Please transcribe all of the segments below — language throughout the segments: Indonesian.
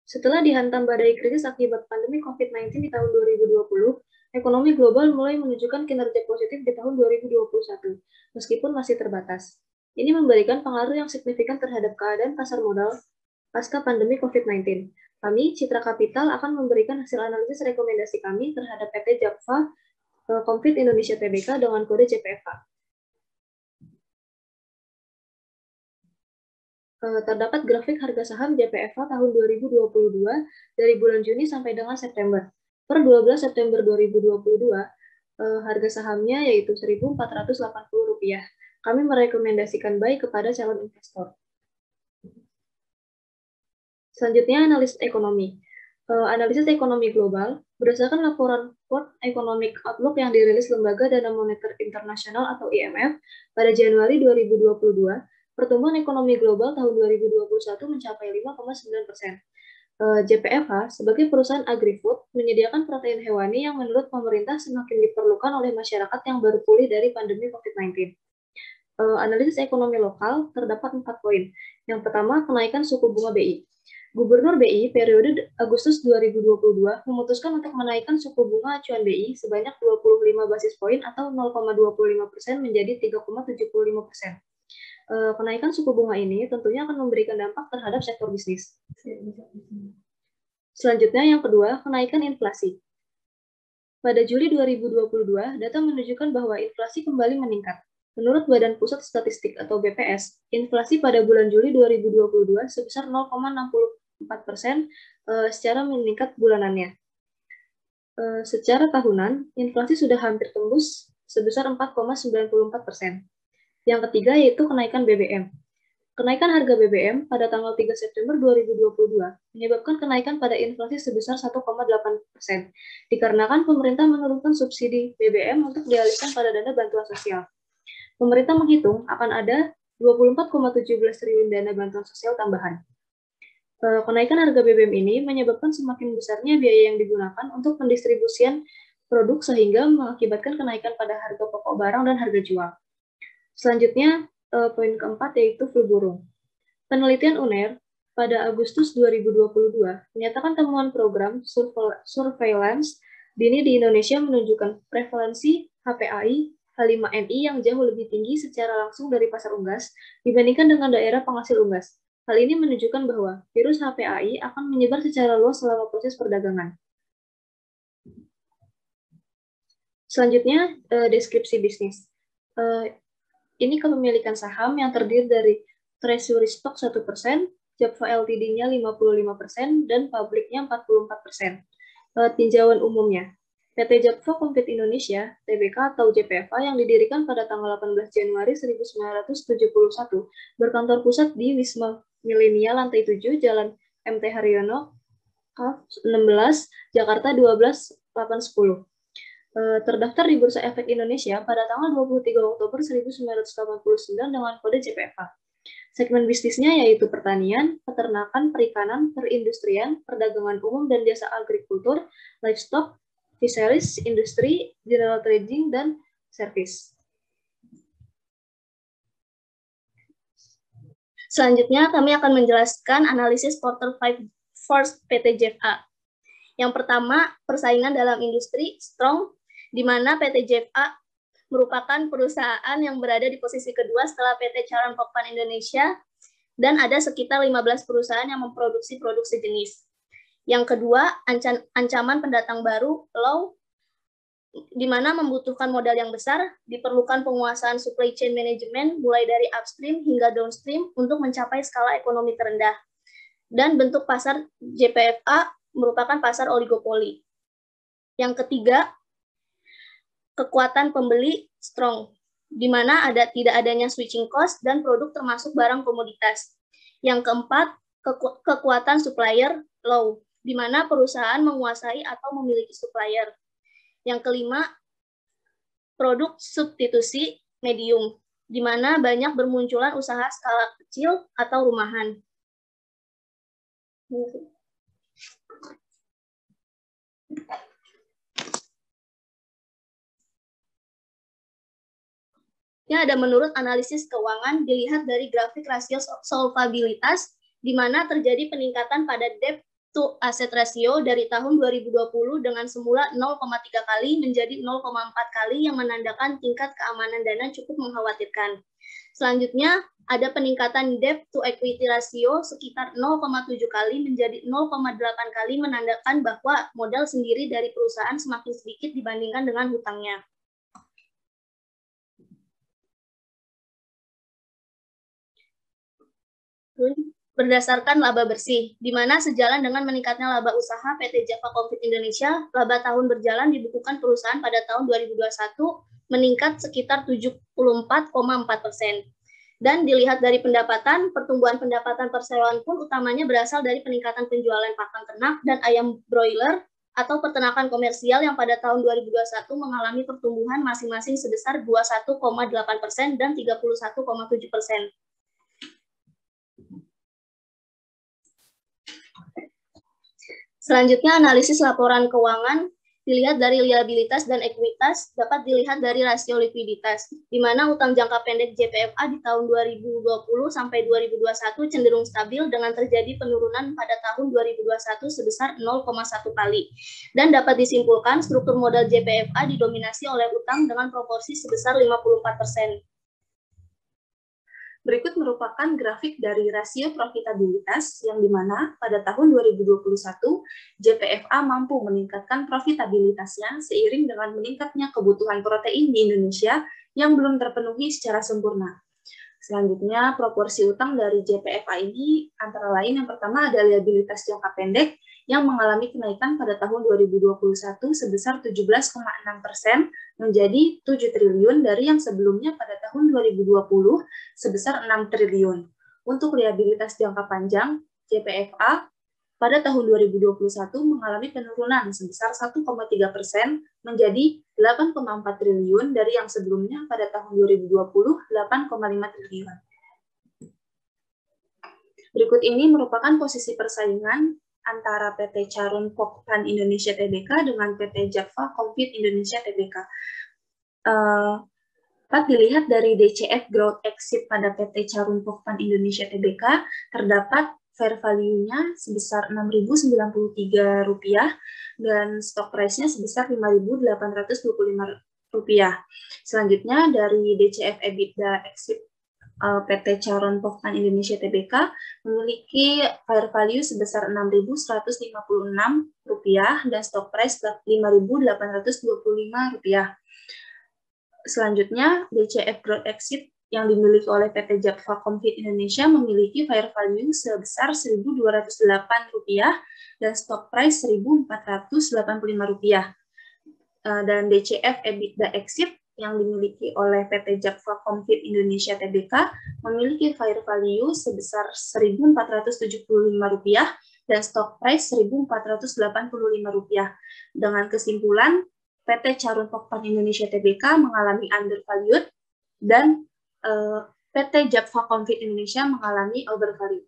Setelah dihantam badai krisis akibat pandemi COVID-19 di tahun 2020, ekonomi global mulai menunjukkan kinerja positif di tahun 2021, meskipun masih terbatas. Ini memberikan pengaruh yang signifikan terhadap keadaan pasar modal pasca pandemi COVID-19. Kami, Citra Kapital, akan memberikan hasil analisis rekomendasi kami terhadap PT Jakfa Comfit Indonesia Tbk dengan kode JPFA. Terdapat grafik harga saham JPFA tahun 2022 dari bulan Juni sampai dengan September. Per 12 September 2022, harga sahamnya yaitu Rp1.480. Kami merekomendasikan buy kepada calon investor. Selanjutnya, analisis ekonomi. Analisis ekonomi global berdasarkan laporan World Economic Outlook yang dirilis Lembaga Dana Moneter Internasional atau IMF pada Januari 2022, pertumbuhan ekonomi global tahun 2021 mencapai 5,9%. JPFH sebagai perusahaan agri-food menyediakan protein hewani yang menurut pemerintah semakin diperlukan oleh masyarakat yang baru pulih dari pandemi COVID-19. Analisis ekonomi lokal terdapat 4 poin. Yang pertama, kenaikan suku bunga BI. Gubernur BI periode Agustus 2022 memutuskan untuk menaikkan suku bunga acuan BI sebanyak 25 basis poin atau 0,25% menjadi 3,75%. Kenaikan suku bunga ini tentunya akan memberikan dampak terhadap sektor bisnis. Selanjutnya, yang kedua, kenaikan inflasi. Pada Juli 2022, data menunjukkan bahwa inflasi kembali meningkat. Menurut Badan Pusat Statistik atau BPS, inflasi pada bulan Juli 2022 sebesar 0,64% secara meningkat bulanannya. Secara tahunan, inflasi sudah hampir tembus sebesar 4,94%. Yang ketiga yaitu kenaikan BBM. Kenaikan harga BBM pada tanggal 3 September 2022 menyebabkan kenaikan pada inflasi sebesar 1,8%, dikarenakan pemerintah menurunkan subsidi BBM untuk dialihkan pada dana bantuan sosial. Pemerintah menghitung akan ada 24,17 triliun dana bantuan sosial tambahan. Kenaikan harga BBM ini menyebabkan semakin besarnya biaya yang digunakan untuk pendistribusian produk sehingga mengakibatkan kenaikan pada harga pokok barang dan harga jual. Selanjutnya, poin keempat yaitu flu burung. Penelitian UNER pada Agustus 2022 menyatakan temuan program surveillance dini di Indonesia menunjukkan prevalensi HPAI H5N1 yang jauh lebih tinggi secara langsung dari pasar unggas dibandingkan dengan daerah penghasil unggas. Hal ini menunjukkan bahwa virus HPAI akan menyebar secara luas selama proses perdagangan. Selanjutnya, deskripsi bisnis. Ini kepemilikan saham yang terdiri dari treasury stock 1%, Jakfa Ltd-nya 55%, dan publiknya 44%. Tinjauan umumnya. PT Jakfa Comfit Indonesia, Tbk atau JPFA yang didirikan pada tanggal 18 Januari 1971, berkantor pusat di Wisma Milenia Lantai 7, Jalan MT Haryono, 16, Jakarta 12810. Terdaftar di Bursa Efek Indonesia pada tanggal 23 Oktober 1989 dengan kode JPFA. Segmen bisnisnya yaitu pertanian, peternakan, perikanan, perindustrian, perdagangan umum dan jasa agrikultur, livestock, fisheries, industri, general trading, dan service. Selanjutnya, kami akan menjelaskan analisis quarter 5 first PT JFA. Yang pertama, persaingan dalam industri strong, di mana PT JFA merupakan perusahaan yang berada di posisi kedua setelah PT Charon Pokpan Indonesia, dan ada sekitar 15 perusahaan yang memproduksi produk sejenis. Yang kedua, ancaman pendatang baru, low, di mana membutuhkan modal yang besar, diperlukan penguasaan supply chain management mulai dari upstream hingga downstream untuk mencapai skala ekonomi terendah. Dan bentuk pasar JPFA merupakan pasar oligopoli. Yang ketiga, kekuatan pembeli strong, di mana tidak adanya switching cost dan produk termasuk barang komoditas. Yang keempat, kekuatan supplier low, di mana perusahaan menguasai atau memiliki supplier. Yang kelima, produk substitusi medium, di mana banyak bermunculan usaha skala kecil atau rumahan. Ini ada menurut analisis keuangan dilihat dari grafik rasio solvabilitas, di mana terjadi peningkatan pada debt to asset ratio dari tahun 2020 dengan semula 0,3 kali menjadi 0,4 kali yang menandakan tingkat keamanan dana cukup mengkhawatirkan. Selanjutnya, ada peningkatan debt to equity ratio sekitar 0,7 kali menjadi 0,8 kali menandakan bahwa modal sendiri dari perusahaan semakin sedikit dibandingkan dengan hutangnya. Berdasarkan laba bersih, di mana sejalan dengan meningkatnya laba usaha PT Java Confit Indonesia, laba tahun berjalan dibukukan perusahaan pada tahun 2021 meningkat sekitar 74,4%. Dan dilihat dari pendapatan, pertumbuhan pendapatan perseroan pun utamanya berasal dari peningkatan penjualan pakan ternak dan ayam broiler atau peternakan komersial yang pada tahun 2021 mengalami pertumbuhan masing-masing sebesar 21,8% dan 31,7%. Selanjutnya, analisis laporan keuangan dilihat dari liabilitas dan ekuitas dapat dilihat dari rasio likuiditas, di mana utang jangka pendek JPFA di tahun 2020 sampai 2021 cenderung stabil dengan terjadi penurunan pada tahun 2021 sebesar 0,1 kali. Dan dapat disimpulkan struktur modal JPFA didominasi oleh utang dengan proporsi sebesar 54%. Berikut merupakan grafik dari rasio profitabilitas yang dimana pada tahun 2021 JPFA mampu meningkatkan profitabilitasnya seiring dengan meningkatnya kebutuhan protein di Indonesia yang belum terpenuhi secara sempurna. Selanjutnya, proporsi utang dari JPFA ini antara lain yang pertama ada liabilitas jangka pendek yang mengalami kenaikan pada tahun 2021 sebesar 17,6% menjadi 7 triliun dari yang sebelumnya pada tahun 2020 sebesar 6 triliun. Untuk liabilitas jangka panjang, JPFA pada tahun 2021 mengalami penurunan sebesar 1,3% menjadi 8,4 triliun dari yang sebelumnya pada tahun 2020 8,5 triliun. Berikut ini merupakan posisi persaingan antara PT Charun Pokpan Indonesia Tbk dengan PT Java Confit Indonesia Tbk. Dapat dilihat dari DCF Growth Exit pada PT Charun Pokpan Indonesia Tbk, terdapat fair value-nya sebesar Rp6.093 dan stock price-nya sebesar Rp5.825. Selanjutnya dari DCF EBITDA Exit PT Charun Pokpan Indonesia Tbk memiliki fair value sebesar Rp6.156 dan stock price Rp5.825. Selanjutnya, DCF Growth Exit yang dimiliki oleh PT Java Confit Indonesia memiliki fair value sebesar Rp1.208 dan stock price Rp1.485. Dan DCF EBITDA Exit yang dimiliki oleh PT Java Confit Indonesia Tbk memiliki fair value sebesar Rp1.475 dan stock price Rp1.485. Dengan kesimpulan, PT Charun Pokpan Indonesia Tbk mengalami undervalued dan PT Java Confit Indonesia mengalami overvalued.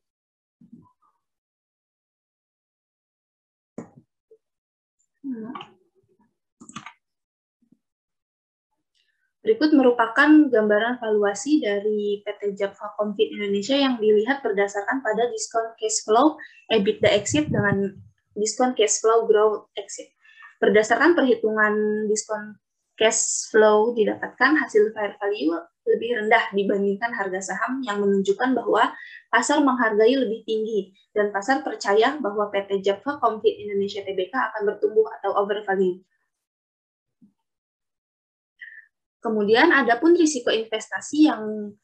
Berikut merupakan gambaran valuasi dari PT Java Confit Indonesia yang dilihat berdasarkan pada diskon cash flow EBITDA exit dengan diskon cash flow growth exit. Berdasarkan perhitungan diskon cash flow didapatkan hasil fair value lebih rendah dibandingkan harga saham yang menunjukkan bahwa pasar menghargai lebih tinggi dan pasar percaya bahwa PT Java Confit Indonesia Tbk akan bertumbuh atau overvalue. Kemudian ada pun risiko investasi yang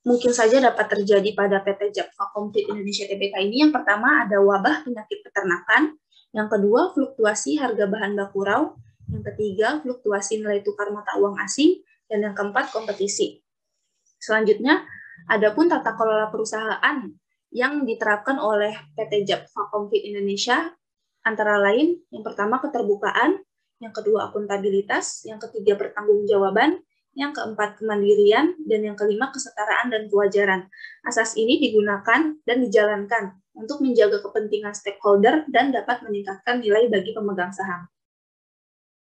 mungkin saja dapat terjadi pada PT Java Confit Indonesia Tbk ini. Yang pertama ada wabah penyakit peternakan, yang kedua fluktuasi harga bahan baku raw, yang ketiga fluktuasi nilai tukar mata uang asing, dan yang keempat kompetisi. Selanjutnya ada pun tata kelola perusahaan yang diterapkan oleh PT Java Confit Indonesia, antara lain yang pertama keterbukaan, yang kedua akuntabilitas, yang ketiga pertanggungjawaban, yang keempat kemandirian, dan yang kelima kesetaraan dan kewajaran. Asas ini digunakan dan dijalankan untuk menjaga kepentingan stakeholder dan dapat meningkatkan nilai bagi pemegang saham.